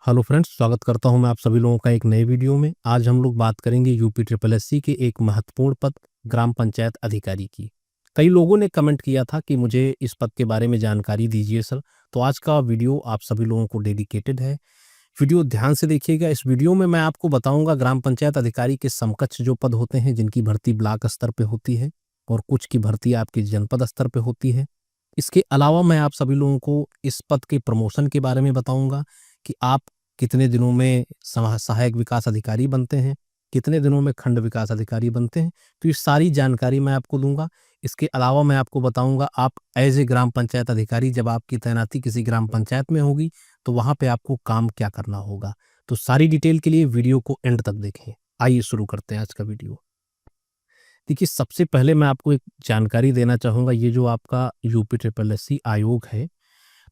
Hello friends, स्वागत करता हूं मैं आप सभी लोगों का एक नए वीडियो में। आज हम लोग बात करेंगे यूपी ट्रिपल एससी के एक महत्वपूर्ण पद ग्राम पंचायत अधिकारी की। कई लोगों ने कमेंट किया था कि मुझे इस पद के बारे में जानकारी दीजिए सर। तो आज का वीडियो आप सभी लोगों को डेडिकेटेड है। वीडियो ध्यान से देखिएगा। इस वीडियो में मैं आपको बताऊंगा ग्राम पंचायत अधिकारी के समकक्ष जो पद होते हैं, जिनकी भर्ती ब्लॉक स्तर पे होती है और कुछ की भर्ती आपके जनपद स्तर पे होती है। इसके अलावा मैं आप सभी लोगों को इस पद के प्रमोशन के बारे में बताऊंगा कि आप कितने दिनों में सहायक विकास अधिकारी बनते हैं, कितने दिनों में खंड विकास अधिकारी बनते हैं। तो ये सारी जानकारी मैं आपको दूंगा। इसके अलावा मैं आपको बताऊंगा आप एज ए ग्राम पंचायत अधिकारी जब आपकी तैनाती किसी ग्राम पंचायत में होगी तो वहां पे आपको काम क्या करना होगा। तो सारी डिटेल के लिए वीडियो को एंड तक देखें। आइए शुरू करते हैं आज का वीडियो। देखिए, सबसे पहले मैं आपको एक जानकारी देना चाहूँगा। ये जो आपका यूपी ट्रिपल एससी आयोग है,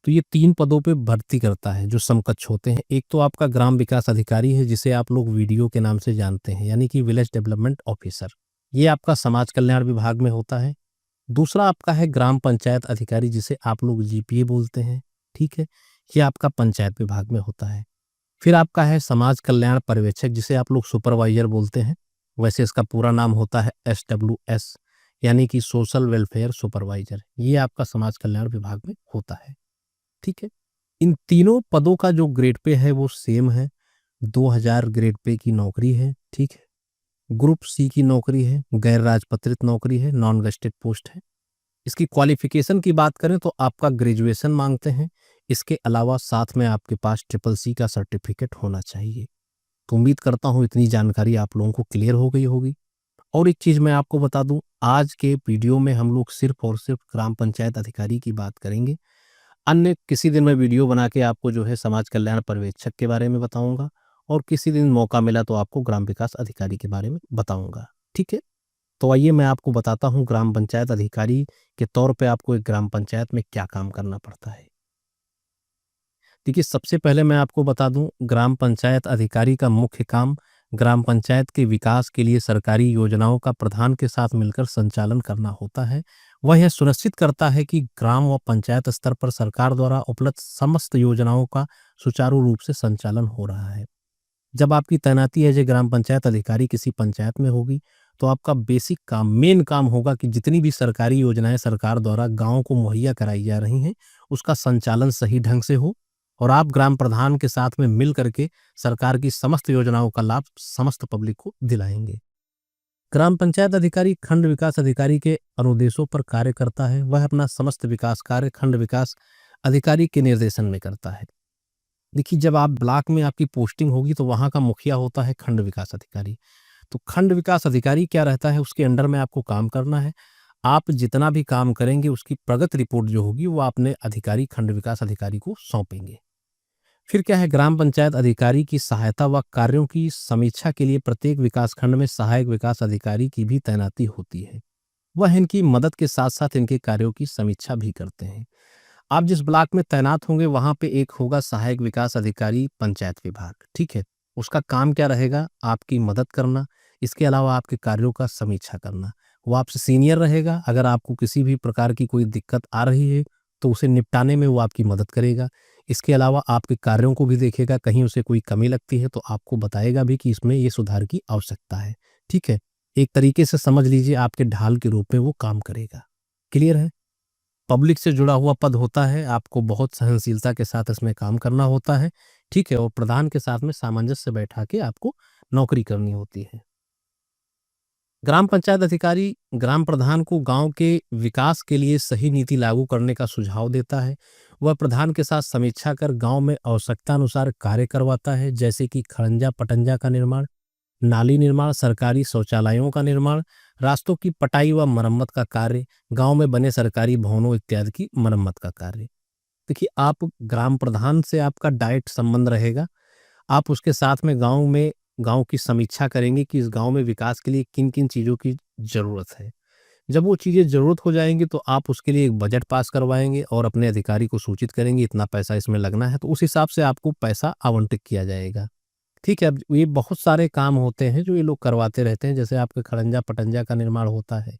तो ये 3 पदों पे भर्ती करता है जो समकक्ष होते हैं। एक तो आपका ग्राम विकास अधिकारी है, जिसे आप लोग वीडीओ के नाम से जानते हैं, यानी कि विलेज डेवलपमेंट ऑफिसर। ये आपका समाज कल्याण विभाग में होता है। दूसरा आपका है ग्राम पंचायत अधिकारी, जिसे आप लोग जीपीए बोलते हैं, ठीक है? ये आपका पंचायत विभाग में होता है। फिर आपका है समाज कल्याण पर्यवेक्षक, जिसे आप लोग सुपरवाइजर बोलते हैं। वैसे इसका पूरा नाम होता है SWS, यानी कि सोशल वेलफेयर सुपरवाइजर। ये आपका समाज कल्याण विभाग में होता है, ठीक है? इन तीनों पदों का जो ग्रेड पे है वो सेम है। 2000 ग्रेड पे की नौकरी है, ठीक है? ग्रुप सी की नौकरी है, गैर राजपत्रित नौकरी है, नॉन गेस्टेड पोस्ट है। इसकी क्वालिफिकेशन की बात करें तो आपका ग्रेजुएशन मांगते हैं। इसके अलावा साथ में आपके पास ट्रिपल सी का सर्टिफिकेट होना चाहिए। तो उम्मीद करता हूँ इतनी जानकारी आप लोगों को क्लियर हो गई होगी। और एक चीज़ मैं आपको बता दूं, आज के वीडियो में हम लोग सिर्फ और सिर्फ ग्राम पंचायत अधिकारी की बात करेंगे। अन्य किसी दिन मैं वीडियो बना के आपको जो है समाज कल्याण पर्यवेक्षक के बारे में बताऊंगा, और किसी दिन मौका मिला तो आपको ग्राम विकास अधिकारी के बारे में बताऊंगा, ठीक है? तो आइए मैं आपको बताता हूँ ग्राम पंचायत अधिकारी के तौर पे आपको एक ग्राम पंचायत में क्या काम करना पड़ता है। देखिए, सबसे पहले मैं आपको बता दूं, ग्राम पंचायत अधिकारी का मुख्य काम ग्राम पंचायत के विकास के लिए सरकारी योजनाओं का प्रधान के साथ मिलकर संचालन करना होता है। वह यह सुनिश्चित करता है कि ग्राम व पंचायत स्तर पर सरकार द्वारा उपलब्ध समस्त योजनाओं का सुचारू रूप से संचालन हो रहा है। जब आपकी तैनाती एज ए ग्राम पंचायत अधिकारी किसी पंचायत में होगी तो आपका बेसिक काम, मेन काम होगा कि जितनी भी सरकारी योजनाएं सरकार द्वारा गांव को मुहैया कराई जा रही हैं, उसका संचालन सही ढंग से हो और आप ग्राम प्रधान के साथ में मिल करके सरकार की समस्त योजनाओं का लाभ समस्त पब्लिक को दिलाएंगे। ग्राम पंचायत अधिकारी खंड विकास अधिकारी के अनुदेशों पर कार्य करता है। वह अपना समस्त विकास कार्य खंड विकास अधिकारी के निर्देशन में करता है। देखिए, जब आप ब्लॉक में आपकी पोस्टिंग होगी तो वहाँ का मुखिया होता है खंड विकास अधिकारी। तो खंड विकास अधिकारी क्या रहता है, उसके अंडर में आपको काम करना है। आप जितना भी काम करेंगे उसकी प्रगति रिपोर्ट जो होगी वो अपने अधिकारी खंड विकास अधिकारी को सौंपेंगे। फिर क्या है, ग्राम पंचायत अधिकारी की सहायता व कार्यों की समीक्षा के लिए प्रत्येक विकास खंड में सहायक विकास अधिकारी की भी तैनाती होती है। वह इनकी मदद के साथ साथ इनके कार्यों की समीक्षा भी करते हैं। आप जिस ब्लॉक में तैनात होंगे वहां पे एक होगा सहायक विकास अधिकारी पंचायत विभाग, ठीक है? उसका काम क्या रहेगा, आपकी मदद करना, इसके अलावा आपके कार्यों का समीक्षा करना। वो आपसे सीनियर रहेगा। अगर आपको किसी भी प्रकार की कोई दिक्कत आ रही है तो उसे निपटाने में वो आपकी मदद करेगा। इसके अलावा आपके कार्यों को भी देखेगा, कहीं उसे कोई कमी लगती है तो आपको बताएगा भी कि इसमें ये सुधार की आवश्यकता है, ठीक है? एक तरीके से समझ लीजिए आपके ढाल के रूप में वो काम करेगा। क्लियर है? पब्लिक से जुड़ा हुआ पद होता है, आपको बहुत सहनशीलता के साथ इसमें काम करना होता है, ठीक है? और प्रधान के साथ में सामंजस्य बैठा के आपको नौकरी करनी होती है। ग्राम पंचायत अधिकारी ग्राम प्रधान को गांव के विकास के लिए सही नीति लागू करने का सुझाव देता है। वह प्रधान के साथ समीक्षा कर गांव में आवश्यकता अनुसार कार्य करवाता है, जैसे कि खड़ंजा पटंजा का निर्माण, नाली निर्माण, सरकारी शौचालयों का निर्माण, रास्तों की पटाई व मरम्मत का कार्य, गांव में बने सरकारी भवनों इत्यादि की मरम्मत का कार्य। देखिए, आप ग्राम प्रधान से आपका डायरेक्ट संबंध रहेगा। आप उसके साथ में गांव की समीक्षा करेंगे कि इस गांव में विकास के लिए किन किन चीज़ों की ज़रूरत है। जब वो चीज़ें ज़रूरत हो जाएंगी तो आप उसके लिए एक बजट पास करवाएंगे और अपने अधिकारी को सूचित करेंगे इतना पैसा इसमें लगना है, तो उस हिसाब से आपको पैसा आवंटित किया जाएगा, ठीक है? अब ये बहुत सारे काम होते हैं जो ये लोग करवाते रहते हैं। जैसे आपके खड़ंजा पटंजा का निर्माण होता है,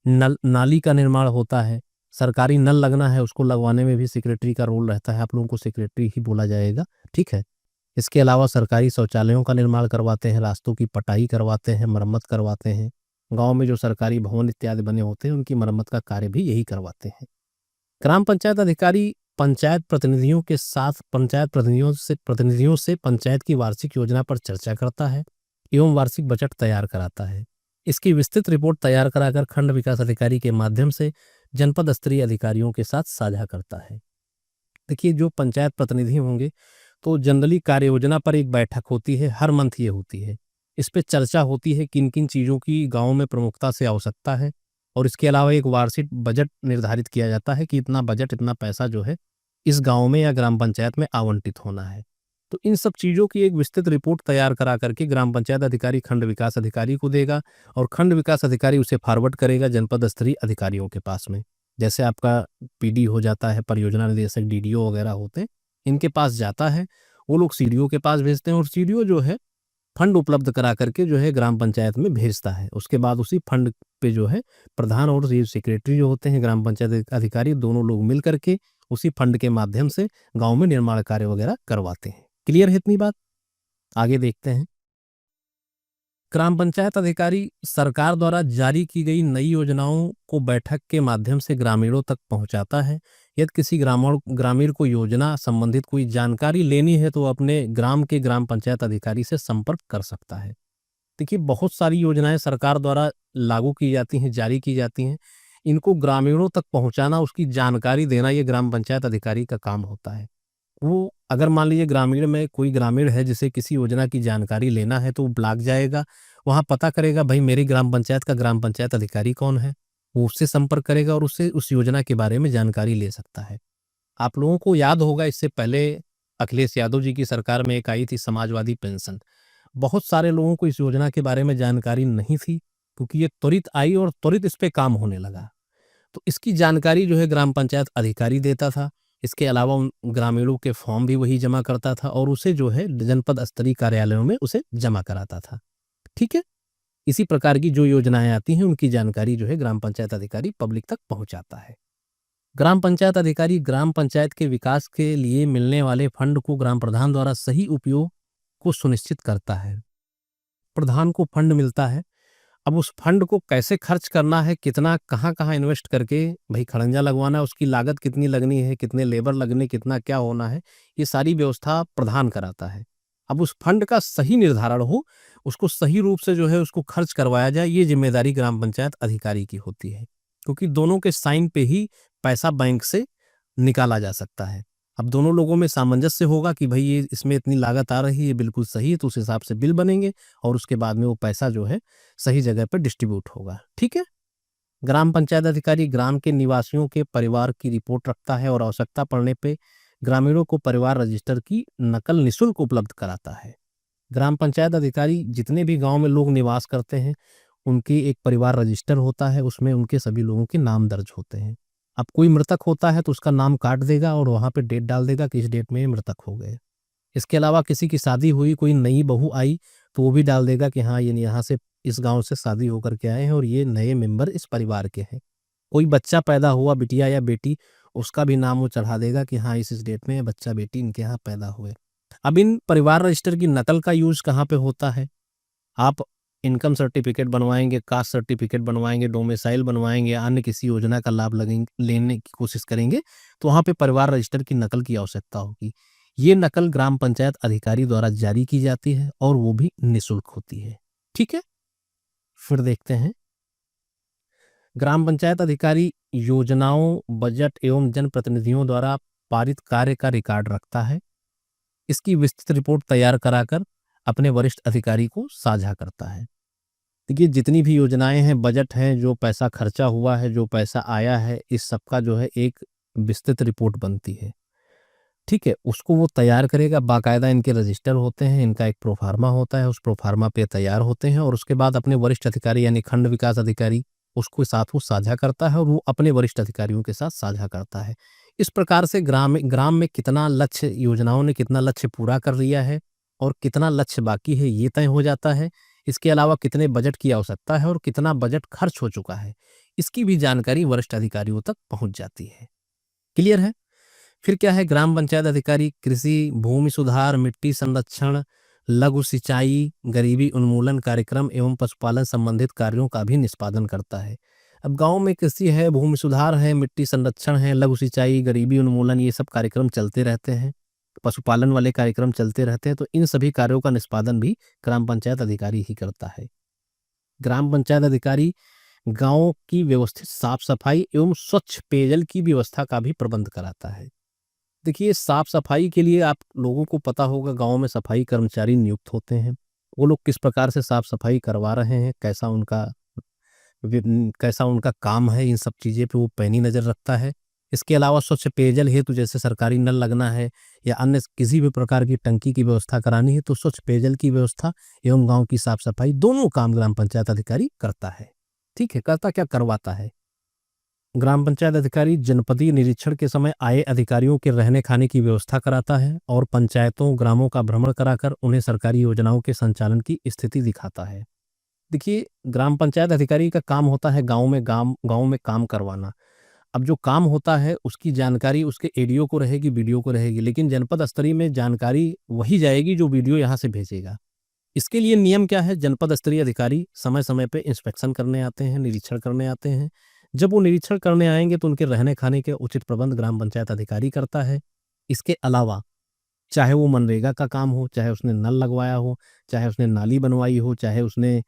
नाली का निर्माण होता है, सरकारी नल लगना है, उसको लगवाने में भी सेक्रेटरी का रोल रहता है। आप लोगों को सेक्रेटरी ही बोला जाएगा, ठीक है? इसके अलावा सरकारी शौचालयों का निर्माण करवाते हैं, रास्तों की पटाई करवाते हैं, मरम्मत करवाते हैं। गांव में जो सरकारी भवन इत्यादि बने होते हैं उनकी मरम्मत का कार्य भी यही करवाते हैं। ग्राम पंचायत अधिकारी पंचायत प्रतिनिधियों से पंचायत की वार्षिक योजना पर चर्चा करता है एवं वार्षिक बजट तैयार कराता है। इसकी विस्तृत रिपोर्ट तैयार कराकर खंड विकास अधिकारी के माध्यम से जनपद स्तरीय अधिकारियों के साथ साझा करता है। देखिए, जो पंचायत प्रतिनिधि होंगे तो जनरली कार्य योजना पर एक बैठक होती है, हर मंथ ये होती है। इस पे चर्चा होती है किन किन चीज़ों की गांव में प्रमुखता से आवश्यकता है, और इसके अलावा एक वार्षिक बजट निर्धारित किया जाता है कि इतना बजट, इतना पैसा जो है इस गांव में या ग्राम पंचायत में आवंटित होना है। तो इन सब चीज़ों की एक विस्तृत रिपोर्ट तैयार करा करके ग्राम पंचायत अधिकारी खंड विकास अधिकारी को देगा, और खंड विकास अधिकारी उसे फॉरवर्ड करेगा जनपद स्तरीय अधिकारियों के पास में। जैसे आपका पीडी हो जाता है, परियोजना निदेशक, डीडीओ वगैरह होते हैं, इनके पास जाता है। वो लोग सीडीओ के पास भेजते हैं और सीडीओ जो है फंड उपलब्ध करा करके जो है ग्राम पंचायत में भेजता है। उसके बाद उसी फंड पे जो है प्रधान और ये सेक्रेटरी जो होते हैं, ग्राम पंचायत अधिकारी, दोनों लोग मिल करके उसी फंड के माध्यम से गांव में निर्माण कार्य वगैरह करवाते हैं। क्लियर है इतनी बात? आगे देखते हैं। ग्राम पंचायत अधिकारी सरकार द्वारा जारी की गई नई योजनाओं को बैठक के माध्यम से ग्रामीणों तक पहुंचाता है। यदि किसी ग्रामीण को योजना संबंधित कोई जानकारी लेनी है तो अपने ग्राम के ग्राम पंचायत अधिकारी से संपर्क कर सकता है। देखिए, बहुत सारी योजनाएं सरकार द्वारा लागू की जाती हैं, जारी की जाती हैं। इनको ग्रामीणों तक पहुंचाना, उसकी जानकारी देना, ये ग्राम पंचायत अधिकारी का काम होता है। वो अगर मान लीजिए ग्रामीण में कोई ग्रामीण है जिसे किसी योजना की जानकारी लेना है, तो वो ब्लॉक जाएगा, वहाँ पता करेगा भाई मेरी ग्राम पंचायत का ग्राम पंचायत अधिकारी कौन है, वो उससे संपर्क करेगा और उससे उस योजना के बारे में जानकारी ले सकता है। आप लोगों को याद होगा, इससे पहले अखिलेश यादव जी की सरकार में एक आई थी समाजवादी पेंशन। बहुत सारे लोगों को इस योजना के बारे में जानकारी नहीं थी, क्योंकि ये त्वरित आई और त्वरित इस पे काम होने लगा। तो इसकी जानकारी जो है ग्राम पंचायत अधिकारी देता था। इसके अलावा उन ग्रामीणों के फॉर्म भी वही जमा करता था और उसे जो है जनपद स्तरीय कार्यालयों में उसे जमा कराता था। ठीक है? इसी प्रकार की जो योजनाएं आती हैं उनकी जानकारी जो है ग्राम पंचायत अधिकारी पब्लिक तक पहुंचाता है। ग्राम पंचायत अधिकारी ग्राम पंचायत के विकास के लिए मिलने वाले फंड को ग्राम प्रधान द्वारा सही उपयोग को सुनिश्चित करता है। प्रधान को फंड मिलता है, अब उस फंड को कैसे खर्च करना है, कितना कहाँ-कहाँ इन्वेस्ट करके भाई खड़ंजा लगवाना है, उसकी लागत कितनी लगनी है, कितने लेबर लगने, कितना क्या होना है, ये सारी व्यवस्था प्रधान कराता है। अब उस फंड का सही निर्धारण हो, उसको सही रूप से जो है उसको खर्च करवाया जाए, ये ज़िम्मेदारी ग्राम पंचायत अधिकारी की होती है। क्योंकि दोनों के साइन पे ही पैसा बैंक से निकाला जा सकता है। अब दोनों लोगों में सामंजस्य होगा कि भई ये इसमें इतनी लागत आ रही है, ये बिल्कुल सही है, तो उस हिसाब से बिल बनेंगे और उसके बाद में वो पैसा जो है सही जगह पर डिस्ट्रीब्यूट होगा। ठीक है? ग्राम पंचायत अधिकारी ग्राम के निवासियों के परिवार की रिपोर्ट रखता है और आवश्यकता पड़ने पे ग्रामीणों को परिवार रजिस्टर की नकल निःशुल्क उपलब्ध कराता है। ग्राम पंचायत अधिकारी जितने भी गांव में लोग निवास करते हैं, उनकी एक परिवार रजिस्टर होता है, उसमें उनके सभी लोगों के नाम दर्ज होते हैं। अब कोई मृतक होता है तो उसका नाम काट देगा और वहाँ पे डेट डाल देगा कि इस डेट में ये मृतक हो गए। इसके अलावा किसी की शादी हुई, कोई नई बहू आई, तो वो भी डाल देगा कि हाँ, ये यहाँ से इस गांव से शादी होकर के आए हैं और ये नए मेंबर इस परिवार के हैं। कोई बच्चा पैदा हुआ, बिटिया या बेटी, उसका भी नाम वो चढ़ा देगा कि हाँ, इस डेट में ये बच्चा बेटी इनके यहाँ पैदा हुए। अब इन परिवार रजिस्टर की नकल का यूज कहाँ पे होता है? आप इनकम सर्टिफिकेट बनवाएंगे, कास्ट सर्टिफिकेट बनवाएंगे, डोमिसाइल बनवाएंगे, अन्य किसी योजना का लाभ लेने की कोशिश करेंगे, तो वहाँ पे परिवार रजिस्टर की नकल की आवश्यकता होगी। ये नकल ग्राम पंचायत अधिकारी द्वारा जारी की जाती है और वो भी निःशुल्क होती है। ठीक है? फिर देखते हैं। ग्राम पंचायत अधिकारी योजनाओं, बजट एवं जनप्रतिनिधियों द्वारा पारित कार्य का रिकॉर्ड रखता है। इसकी विस्तृत रिपोर्ट तैयार कराकर अपने वरिष्ठ अधिकारी को साझा करता है। देखिए, जितनी भी योजनाएं हैं, बजट हैं, जो पैसा खर्चा हुआ है, जो पैसा आया है, इस सब का जो है एक विस्तृत रिपोर्ट बनती है। ठीक है? उसको वो तैयार करेगा, बाकायदा इनके रजिस्टर होते हैं, इनका एक प्रोफार्मा होता है, उस प्रोफार्मा पे तैयार होते हैं और उसके बाद अपने वरिष्ठ अधिकारी यानी खंड विकास अधिकारी उसको साथ वो साझा करता है और वो अपने वरिष्ठ अधिकारियों के साथ साझा करता है। इस प्रकार से ग्राम में कितना लक्ष्य, योजनाओं ने कितना लक्ष्य पूरा कर लिया है और कितना लक्ष्य बाकी है, ये तय हो जाता है। इसके अलावा कितने बजट की आवश्यकता है और कितना बजट खर्च हो चुका है, इसकी भी जानकारी वरिष्ठ अधिकारियों तक पहुंच जाती है। क्लियर है? फिर क्या है, ग्राम पंचायत अधिकारी कृषि, भूमि सुधार, मिट्टी संरक्षण, लघु सिंचाई, गरीबी उन्मूलन कार्यक्रम एवं पशुपालन संबंधित कार्यों का भी निष्पादन करता है। अब गांव में कृषि है, भूमि सुधार है, मिट्टी संरक्षण है, लघु सिंचाई, गरीबी उन्मूलन, ये सब कार्यक्रम चलते रहते हैं, पशुपालन वाले कार्यक्रम चलते रहते हैं। तो इन सभी कार्यों का निष्पादन भी ग्राम पंचायत अधिकारी ही करता है। ग्राम पंचायत अधिकारी गांव की व्यवस्थित साफ सफाई एवं स्वच्छ पेयजल की व्यवस्था का भी प्रबंध कराता है। देखिए, साफ सफाई के लिए आप लोगों को पता होगा, गांव में सफाई कर्मचारी नियुक्त होते हैं। वो लोग किस प्रकार से साफ सफाई करवा रहे हैं, कैसा उनका काम है, इन सब चीज़ें पे वो पैनी नज़र रखता है। इसके अलावा स्वच्छ पेयजल हेतु जैसे सरकारी नल लगना है या अन्य किसी भी प्रकार की टंकी की व्यवस्था करानी है, तो स्वच्छ पेयजल की व्यवस्था एवं गांव की साफ सफाई दोनों काम ग्राम पंचायत अधिकारी करता है। ठीक है, करता क्या, करवाता है। ग्राम पंचायत अधिकारी जनपदीय निरीक्षण के समय आए अधिकारियों के रहने खाने की व्यवस्था कराता है और पंचायतों ग्रामों का भ्रमण कराकर उन्हें सरकारी योजनाओं के संचालन की स्थिति दिखाता है। देखिए, ग्राम पंचायत अधिकारी का काम होता है गांव में काम करवाना। अब जो काम होता है उसकी जानकारी उसके एडीओ को रहेगी, बीडीओ को रहेगी, लेकिन जनपद स्तरीय में जानकारी वही जाएगी जो बीडीओ यहाँ से भेजेगा। इसके लिए नियम क्या है, जनपद स्तरीय अधिकारी समय समय पे इंस्पेक्शन करने आते हैं, निरीक्षण करने आते हैं। जब वो निरीक्षण करने आएंगे तो उनके रहने खाने के उचित प्रबंध ग्राम पंचायत अधिकारी करता है। इसके अलावा चाहे वो मनरेगा का काम हो, चाहे उसने नल लगवाया हो, चाहे उसने नाली बनवाई हो, चाहे उसने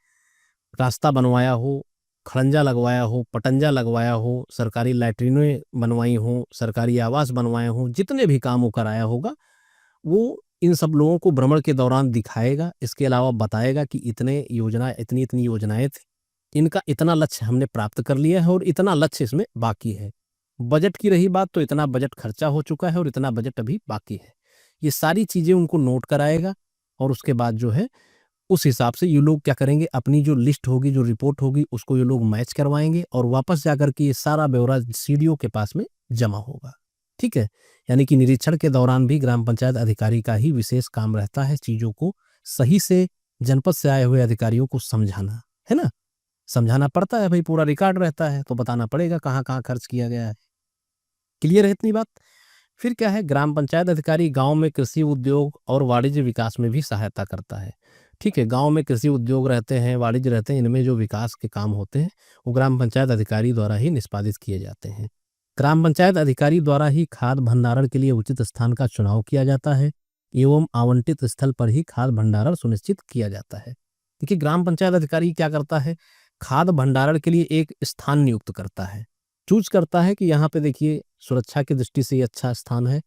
रास्ता बनवाया हो, खड़ंजा लगवाया हो, पटंजा लगवाया हो, सरकारी लैट्रिनें बनवाई हो, सरकारी आवास बनवाए हों, जितने भी काम वो कराया होगा, वो इन सब लोगों को भ्रमण के दौरान दिखाएगा। इसके अलावा बताएगा कि इतनी इतनी योजनाएं थी, इनका इतना लक्ष्य हमने प्राप्त कर लिया है और इतना लक्ष्य इसमें बाकी है। बजट की रही बात तो इतना बजट खर्चा हो चुका है और इतना बजट अभी बाकी है। ये सारी चीज़ें उनको नोट कराएगा और उसके बाद जो है उस हिसाब से ये लोग क्या करेंगे, अपनी जो लिस्ट होगी, जो रिपोर्ट होगी, उसको ये लोग मैच करवाएंगे और वापस जाकर के ये सारा ब्यौरा सीडीओ के पास में जमा होगा। ठीक है, यानी कि निरीक्षण के दौरान भी ग्राम पंचायत अधिकारी का ही विशेष काम रहता है चीज़ों को सही से जनपद से आए हुए अधिकारियों को समझाना, है ना। समझाना पड़ता है भाई, पूरा रिकॉर्ड रहता है तो बताना पड़ेगा कहाँ कहाँ खर्च किया गया है। क्लियर है इतनी बात। फिर क्या है, ग्राम पंचायत अधिकारी गांव में कृषि उद्योग और वाणिज्य विकास में भी सहायता करता है। ठीक है, गांव में कृषि उद्योग रहते हैं, वाणिज्य रहते हैं, इनमें जो विकास के काम होते हैं वो ग्राम पंचायत अधिकारी द्वारा ही निष्पादित किए जाते हैं। ग्राम पंचायत अधिकारी द्वारा ही खाद भंडारण के लिए उचित स्थान का चुनाव किया जाता है एवं आवंटित स्थल पर ही खाद भंडारण सुनिश्चित किया जाता है। देखिए, ग्राम पंचायत अधिकारी क्या करता है, खाद भंडारण के लिए एक स्थान नियुक्त करता है, चूज करता है कि यहाँ पे देखिए सुरक्षा की दृष्टि से ये अच्छा स्थान है,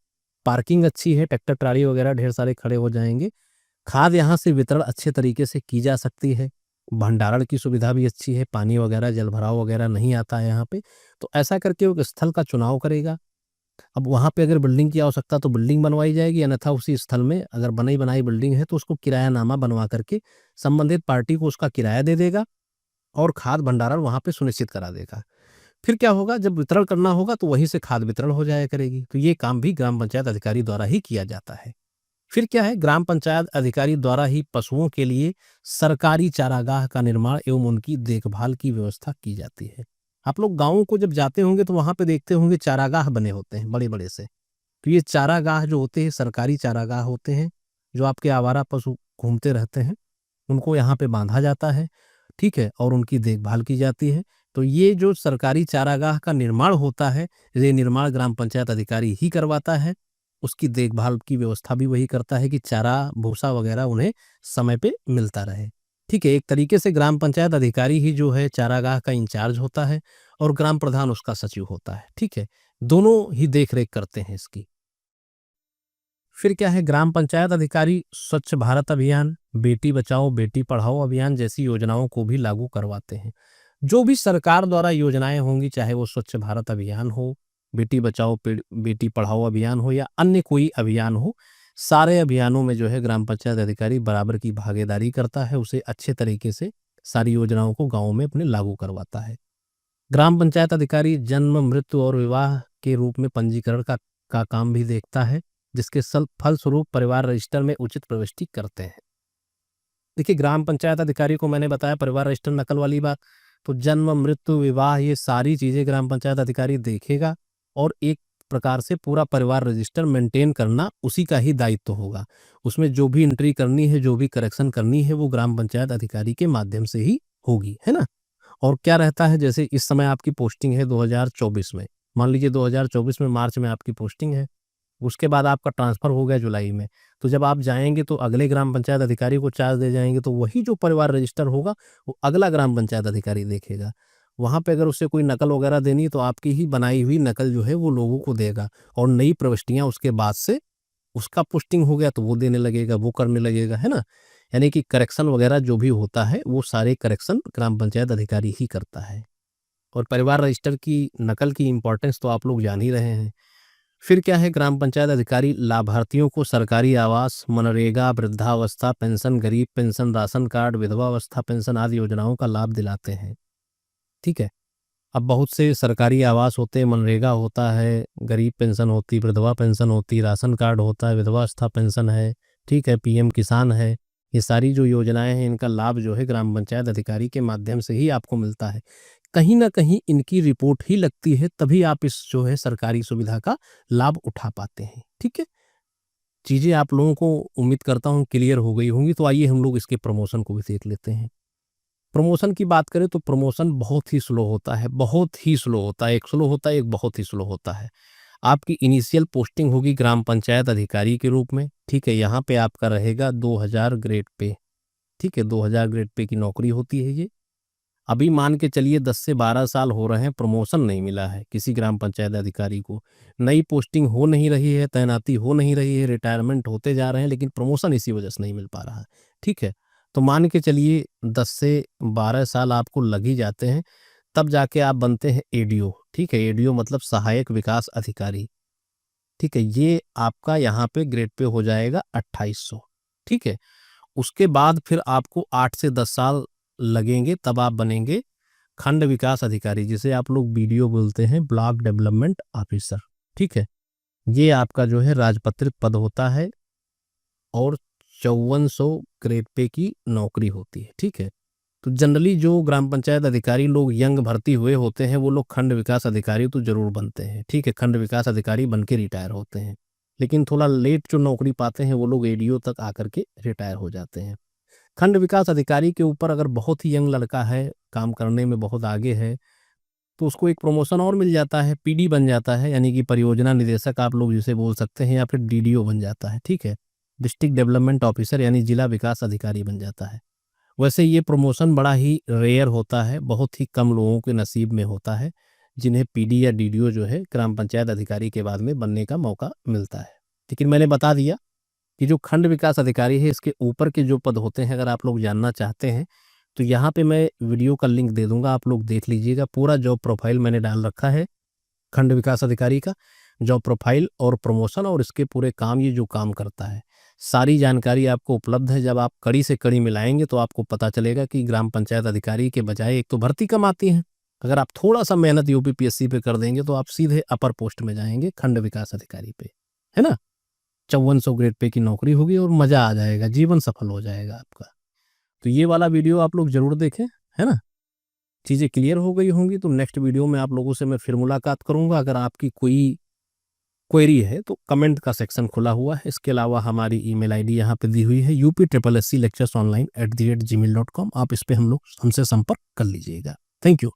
पार्किंग अच्छी है, ट्रैक्टर ट्राली वगैरह ढेर सारे खड़े हो जाएंगे, खाद यहाँ से वितरण अच्छे तरीके से की जा सकती है, भंडारण की सुविधा भी अच्छी है, पानी वगैरह जल भराव वगैरह नहीं आता है यहाँ पे। तो ऐसा करके वो एक स्थल का चुनाव करेगा। अब वहाँ पे अगर बिल्डिंग की आवश्यकता तो बिल्डिंग बनवाई जाएगी, अन्यथा उसी स्थल में अगर बनी बनाई बिल्डिंग है तो उसको किरायानामा बनवा करके संबंधित पार्टी को उसका किराया दे देगा और खाद भंडारण वहाँ पे सुनिश्चित करा देगा। फिर क्या होगा, जब वितरण करना होगा तो वहीं से खाद वितरण हो जाया करेगी। तो ये काम भी ग्राम पंचायत अधिकारी द्वारा ही किया जाता है। फिर क्या है, ग्राम पंचायत अधिकारी द्वारा ही पशुओं के लिए सरकारी चारागाह का निर्माण एवं उनकी देखभाल की व्यवस्था की जाती है। आप लोग गाँवों को जब जाते होंगे तो वहाँ पे देखते होंगे चारागाह बने होते हैं बड़े बड़े से। तो ये चारागाह जो होते हैं सरकारी चारागाह होते हैं, जो आपके आवारा पशु घूमते रहते हैं उनको यहाँ पे बांधा जाता है। ठीक है, और उनकी देखभाल की जाती है। तो ये जो सरकारी चारागाह का निर्माण होता है, ये निर्माण ग्राम पंचायत अधिकारी ही करवाता है। उसकी देखभाल की व्यवस्था भी वही करता है कि चारा भूसा वगैरह उन्हें समय पे मिलता रहे। ठीक है, एक तरीके से ग्राम पंचायत अधिकारी ही जो है चारागाह का इंचार्ज होता है और ग्राम प्रधान उसका सचिव होता है। ठीक है, दोनों ही देख रेख करते हैं इसकी। फिर क्या है, ग्राम पंचायत अधिकारी स्वच्छ भारत अभियान, बेटी बचाओ बेटी पढ़ाओ अभियान जैसी योजनाओं को भी लागू करवाते हैं। जो भी सरकार द्वारा योजनाएं होंगी, चाहे वो स्वच्छ भारत अभियान हो, बेटी बचाओ बेटी पढ़ाओ अभियान हो या अन्य कोई अभियान हो, सारे अभियानों में जो है ग्राम पंचायत अधिकारी बराबर की भागीदारी करता है, उसे अच्छे तरीके से सारी योजनाओं को गाँव में अपने लागू करवाता है। ग्राम पंचायत अधिकारी जन्म, मृत्यु और विवाह के रूप में पंजीकरण का काम भी देखता है, जिसके फलस्वरूप परिवार रजिस्टर में उचित प्रविष्टि करते हैं। देखिए, ग्राम पंचायत अधिकारी को मैंने बताया परिवार रजिस्टर नकल वाली बात, तो जन्म, मृत्यु, विवाह ये सारी चीज़ें ग्राम पंचायत अधिकारी देखेगा और एक प्रकार से पूरा परिवार रजिस्टर मेंटेन करना उसी का ही दायित्व होगा। उसमें जो भी एंट्री करनी है, जो भी करेक्शन करनी है, वो ग्राम पंचायत अधिकारी के माध्यम से ही होगी, है ना? और क्या रहता है, जैसे इस समय आपकी पोस्टिंग है 2024 में, मान लीजिए 2024 में मार्च में आपकी पोस्टिंग है, उसके बाद आपका ट्रांसफ़र हो गया जुलाई में, तो जब आप जाएँगे तो अगले ग्राम पंचायत अधिकारी को चार्ज दे जाएँगे, तो वही जो परिवार रजिस्टर होगा, वो अगला ग्राम पंचायत अधिकारी देखेगा। वहाँ पे अगर उसे कोई नकल वगैरह देनी है, तो आपकी ही बनाई हुई नकल जो है वो लोगों को देगा, और नई प्रविष्टियाँ उसके बाद से उसका पोस्टिंग हो गया तो वो देने लगेगा, वो करने लगेगा, है ना? यानी कि करेक्शन वगैरह जो भी होता है, वो सारे करेक्शन ग्राम पंचायत अधिकारी ही करता है। और परिवार रजिस्टर की नकल की इम्पोर्टेंस तो आप लोग जान ही रहे हैं। फिर क्या है, ग्राम पंचायत अधिकारी लाभार्थियों को सरकारी आवास, मनरेगा, वृद्धावस्था पेंशन, गरीब पेंशन, राशन कार्ड, विधवा अवस्था पेंशन आदि योजनाओं का लाभ दिलाते हैं। ठीक है? अब बहुत से सरकारी आवास होते हैं, मनरेगा होता है, गरीब पेंशन होती, विधवा पेंशन होती, राशन कार्ड होता है, विधवा अवस्था पेंशन है, ठीक है, पीएम किसान है। ये सारी जो योजनाएं हैं, इनका लाभ जो है ग्राम पंचायत अधिकारी के माध्यम से ही आपको मिलता है। कहीं न कहीं इनकी रिपोर्ट ही लगती है, तभी आप इस जो है सरकारी सुविधा का लाभ उठा पाते हैं। ठीक है? चीज़ें आप लोगों को उम्मीद करता हूँ क्लियर हो गई होंगी, तो आइए हम लोग इसके प्रमोशन को भी देख लेते हैं। प्रमोशन की बात करें तो प्रमोशन बहुत ही स्लो होता है, बहुत ही स्लो होता है। एक स्लो होता है, एक बहुत ही स्लो होता है। आपकी इनिशियल पोस्टिंग होगी ग्राम पंचायत अधिकारी के रूप में, ठीक है? यहाँ पे आपका रहेगा 2000 ग्रेड पे, ठीक है? 2000 ग्रेड पे की नौकरी होती है ये। अभी मान के चलिए 10 से 12 साल हो रहे हैं, प्रमोशन नहीं मिला है किसी ग्राम पंचायत अधिकारी को। नई पोस्टिंग हो नहीं रही है, तैनाती हो नहीं रही है, रिटायरमेंट होते जा रहे हैं, लेकिन प्रमोशन इसी वजह से नहीं मिल पा रहा है, ठीक है? तो मान के चलिए 10 से 12 साल आपको लग ही जाते हैं, तब जाके आप बनते हैं एडीओ, ठीक है? एडीओ मतलब सहायक विकास अधिकारी, ठीक है? ये आपका यहाँ पे ग्रेड पे हो जाएगा 2800, ठीक है? उसके बाद फिर आपको 8 से 10 साल लगेंगे, तब आप बनेंगे खंड विकास अधिकारी, जिसे आप लोग बीडीओ बोलते हैं, ब्लॉक डेवलपमेंट ऑफिसर, ठीक है? ये आपका जो है राजपत्रित पद होता है और 5400 ग्रेड पे की नौकरी होती है, ठीक है? तो जनरली जो ग्राम पंचायत अधिकारी लोग यंग भर्ती हुए होते हैं, वो लोग खंड विकास अधिकारी तो जरूर बनते हैं, ठीक है? खंड विकास अधिकारी बन के रिटायर होते हैं, लेकिन थोड़ा लेट जो नौकरी पाते हैं, वो लोग एडीओ तक आकर के रिटायर हो जाते हैं। खंड विकास अधिकारी के ऊपर अगर बहुत ही यंग लड़का है, काम करने में बहुत आगे है, तो उसको एक प्रमोशन और मिल जाता है, पीडी बन जाता है, यानी कि परियोजना निदेशक आप लोग जिसे बोल सकते हैं, या फिर डीडीओ बन जाता है, ठीक है? डिस्ट्रिक्ट डेवलपमेंट ऑफिसर यानी जिला विकास अधिकारी बन जाता है। वैसे ये प्रमोशन बड़ा ही रेयर होता है, बहुत ही कम लोगों के नसीब में होता है, जिन्हें पीडी या डीडीओ जो है ग्राम पंचायत अधिकारी के बाद में बनने का मौका मिलता है। लेकिन मैंने बता दिया कि जो खंड विकास अधिकारी है, इसके ऊपर के जो पद होते हैं, अगर आप लोग जानना चाहते हैं, तो यहाँ पे मैं वीडियो का लिंक दे दूंगा, आप लोग देख लीजिएगा। पूरा जॉब प्रोफाइल मैंने डाल रखा है खंड विकास अधिकारी का, जॉब प्रोफाइल और प्रमोशन और इसके पूरे काम, ये जो काम करता है, सारी जानकारी आपको उपलब्ध है। जब आप कड़ी से कड़ी मिलाएंगे तो आपको पता चलेगा कि ग्राम पंचायत अधिकारी के बजाय एक तो भर्ती कम आती है, अगर आप थोड़ा सा मेहनत यूपीपीएससी पे कर देंगे तो आप सीधे अपर पोस्ट में जाएंगे, खंड विकास अधिकारी पे, है ना? 5400 ग्रेड पे की नौकरी होगी और मजा आ जाएगा, जीवन सफल हो जाएगा आपका। तो ये वाला वीडियो आप लोग जरूर देखें, है ना? चीज़ें क्लियर हो गई होंगी, तो नेक्स्ट वीडियो में आप लोगों से मैं फिर मुलाकात करूंगा। अगर आपकी कोई क्वेरी है तो कमेंट का सेक्शन खुला हुआ है। इसके अलावा हमारी ईमेल आईडी यहाँ पे दी हुई है, upscslecturesonline@gmail.com। आप इस पे हमसे संपर्क कर लीजिएगा। Thank you.